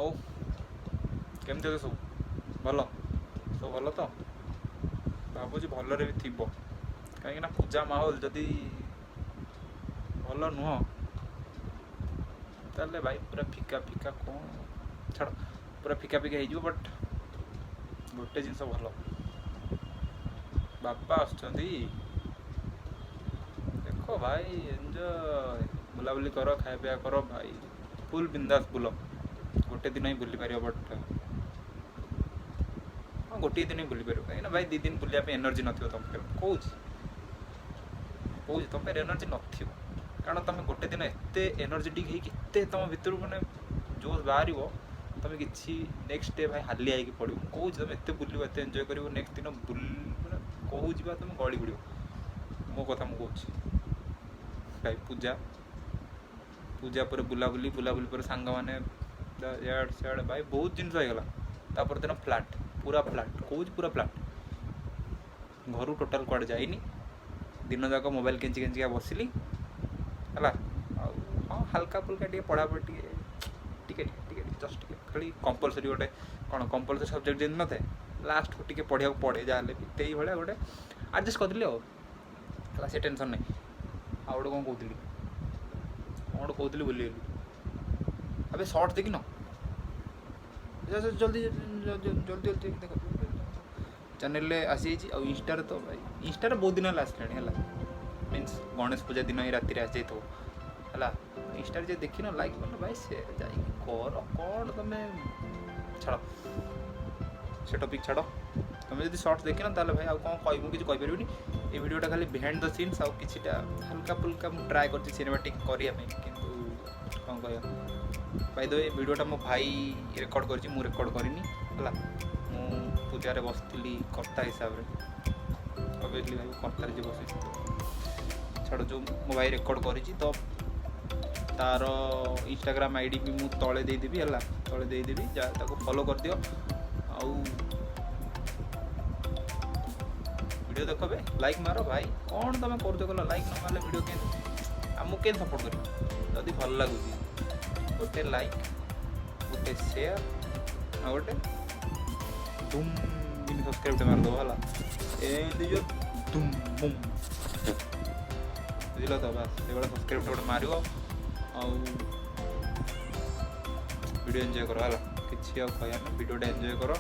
ଆଉ କେମିତି ଅଛି ସବୁ ଭଲ ସବୁ ଭଲ ତ ଭାବୁଛି ଭଲରେ ବି ଥିବ କାହିଁକିନା ପୂଜା ମାହୋଲ ଯଦି ଭଲ ନୁହଁ ତାହେଲେ ଭାଇ ପୁରା ଫିକା ଫିକା କ'ଣ ଛାଡ଼ ପୁରା ଫିକା ଫିକା ହେଇଯିବ। ବଟ୍ ଗୋଟେ ଜିନିଷ ଭଲ ବାପା ଆସୁଛନ୍ତି ଦେଖ ଭାଇ ଏନ୍ଜୟ ବୁଲାବୁଲି କର ଖାଇବା ପିଇବା କର ଭାଇ ଫୁଲ୍ ବିନ୍ଦାସ ବୁଲ ଗୋଟେ ଦିନ ହିଁ ବୁଲି ପାରିବ। ବଟ୍ ହଁ ଗୋଟିଏ ଦିନ ହିଁ ବୁଲି ପାରିବ କାହିଁକିନା ଭାଇ 2 ଦିନ ବୁଲିବା ପାଇଁ ଏନର୍ଜି ନଥିବ ତୁମ ପାଖରେ କହୁଛି ତୁମ ପାଖରେ ଏନର୍ଜି ନଥିବ କାରଣ ତୁମେ ଗୋଟେ ଦିନ ଏତେ ଏନର୍ଜେଟିକ୍ ହେଇକି ଏତେ ତୁମ ଭିତରୁ ମାନେ ଜୋସ୍ ବାହାରିବ ତୁମେ କିଛି ନେକ୍ସଟ ଡେ ଭାଇ ହାଲିଆ ହେଇକି ପଡ଼ିବ। କହୁଛି ତୁମେ ଏତେ ବୁଲିବ ଏତେ ଏନ୍ଜୟ କରିବ ନେକ୍ସଟ ଦିନ ମାନେ କହୁଛି ବା ତୁମେ ଗଳି ପଡ଼ିବ ମୋ କଥା ମୁଁ କହୁଛି ଭାଇ ପୂଜା ପରେ ବୁଲାବୁଲି ପରେ ସାଙ୍ଗମାନେ ଇଆଡ଼େ ସିଆଡ଼େ ଭାଇ ବହୁତ ଜିନିଷ ହେଇଗଲା। ତାପରେ ଦିନ ପୁରା ଫ୍ଲାଟ୍ କହୁଛି ପୁରା ଫ୍ଲାଟ୍ ଘରୁ ଟୋଟାଲ୍ କୁଆଡ଼େ ଯାଇନି ଦିନ ଯାକ ମୋବାଇଲ୍ କେଞ୍ଚିକା ବସିଲି ହେଲା। ଆଉ ହଁ ହାଲକା ଫୁଲକା ଟିକେ ପଢ଼ାପଢ଼ି ଟିକେ ଜଷ୍ଟ ଟିକେ ଖାଲି କମ୍ପଲସରି ଗୋଟେ କ'ଣ କମ୍ପଲସରି ସବଜେକ୍ଟ ଯେମିତି ନଥାଏ ଲାଷ୍ଟକୁ ଟିକେ ପଢ଼ିବାକୁ ପଡ଼େ ଯାହାହେଲେ ବି ସେଇଭଳିଆ ଗୋଟେ ଆଡ଼ଜଷ୍ଟ କରିଦେଲି ଆଉ ହେଲା ସେ ଟେନସନ୍ ନାହିଁ। ଆଉ ଗୋଟେ କ'ଣ କହୁଥିଲି ଭୁଲିଗଲି ଏବେ ସର୍ଟ ଦେଖିନ ଜଲ୍ଦି ଦେଖ ଚ୍ୟାନେଲରେ ଆସିଯାଇଛି ଆଉ ଇନଷ୍ଟାରେ ତ ଭାଇ ଇନଷ୍ଟାରେ ବହୁତ ଦିନ ହେଲା ଆସିଲାଣି ହେଲା ମିନ୍ସ ଗଣେଶ ପୂଜା ଦିନ ହିଁ ରାତିରେ ଆସିଯାଇଥିବ ହେଲା। ଇନଷ୍ଟାରେ ଯେ ଦେଖିନ ଲାଇକ୍ କର ଭାଇ ସେ ଯାଇକି କର କ'ଣ ତୁମେ ଛାଡ଼ ସେ ଟପିକ୍ ଛାଡ଼ ତୁମେ ଯଦି ସର୍ଟ ଦେଖିନ ତାହେଲେ ଭାଇ ଆଉ କ'ଣ କହିବି ମୁଁ କିଛି କହିପାରିବିନି। ଏ ଭିଡ଼ିଓଟା ଖାଲି ବିହାଇଣ୍ଡ ଦ ସିନ୍ସ ଆଉ କିଛିଟା ହାଲକା ଫୁଲକା ମୁଁ ଟ୍ରାଏ କରିଛି ସିନେମାଟିକ୍ କରିବା ପାଇଁ କିନ୍ତୁ କ'ଣ କହିବା ଭାଇ ଏ ଭିଡ଼ିଓଟା ମୋ ଭାଇ ରେକର୍ଡ଼ କରିଛି ମୁଁ ରେକର୍ଡ଼ କରିନି ହେଲା। ମୁଁ ପୂଜାରେ ବସିଥିଲି କର୍ତ୍ତା ହିସାବରେ ଅବଭିୟସଲି ଭାଇ କର୍ତ୍ତାରେ ଯିଏ ବସିଛି ଛାଡ଼ ଯେଉଁ ମୋ ଭାଇ ରେକର୍ଡ଼ କରିଛି ତ ତାର ଇନଷ୍ଟାଗ୍ରାମ୍ ଆଇଡ଼ି ବି ମୁଁ ତଳେ ଦେଇଦେବି ହେଲା ତଳେ ଦେଇଦେବି ଯାହା ତାକୁ ଫଲୋ କରିଦିଅ ଆଉ ଭିଡ଼ିଓ ଦେଖ ବେ ଲାଇକ୍ ମାର ଭାଇ କ'ଣ ତୁମେ କରୁଛ କଲ ଲାଇକ୍ ନ ମାରିଲେ ଭିଡ଼ିଓ କେମିତି ଆମକୁ କେମିତି ସପୋର୍ଟ କରିବ ଯଦି ଭଲ ଲାଗୁଛି ଗୋଟେ ଲାଇକ୍ ଗୋଟେ ସେୟାର ଆଉ ଗୋଟେ ଧୁମ୍ ଯେମିତି ସବସ୍କ୍ରାଇବ୍ଟେ ମାରିଦେବ ହେଲା ଏମିତି ଯେଉଁ ଧୁମ୍ ବୁମ୍ ବୁଝିଲ ତ ବାସ୍ ସେଇଭଳିଆ ସବସ୍କ୍ରାଇବ୍ଟେ ଗୋଟେ ମାରିବ ଆଉ ଭିଡ଼ିଓ ଏନ୍ଜୟ କର ହେଲା କିଛି ଆଉ କହିବା ନାହିଁ ଭିଡ଼ିଓଟା ଏନ୍ଜୟ କର।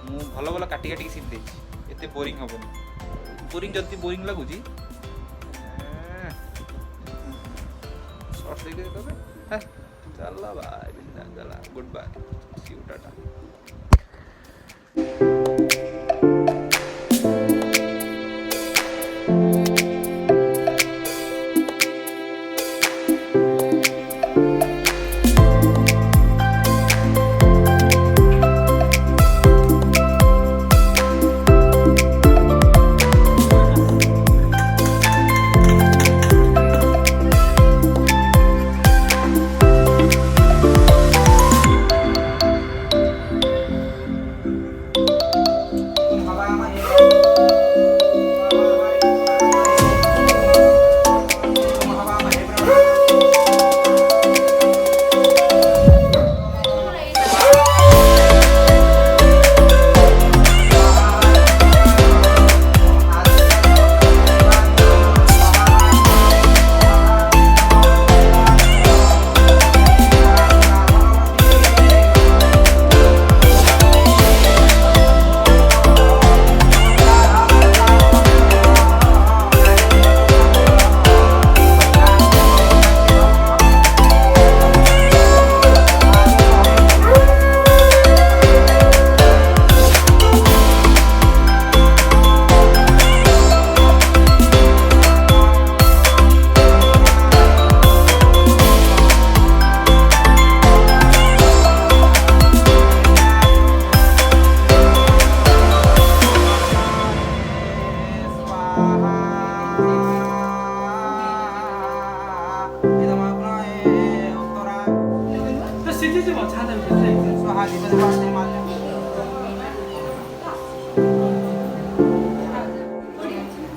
ମୁଁ ଭଲ କାଟିକି ସିନ୍ ଦେଇଛି ଏତେ ବୋରିଂ ହେବନି ଯଦି ବୋରିଂ ଲାଗୁଛି ସର୍ଟ ଦେଇକି ଦେବେ ଚାଲ ବାଏ ବିନ୍ଦାସ ଚାଲ ଗୁଡ୍ ବାଏ ସି ୟୁ ଟାଟା।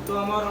तो हमारा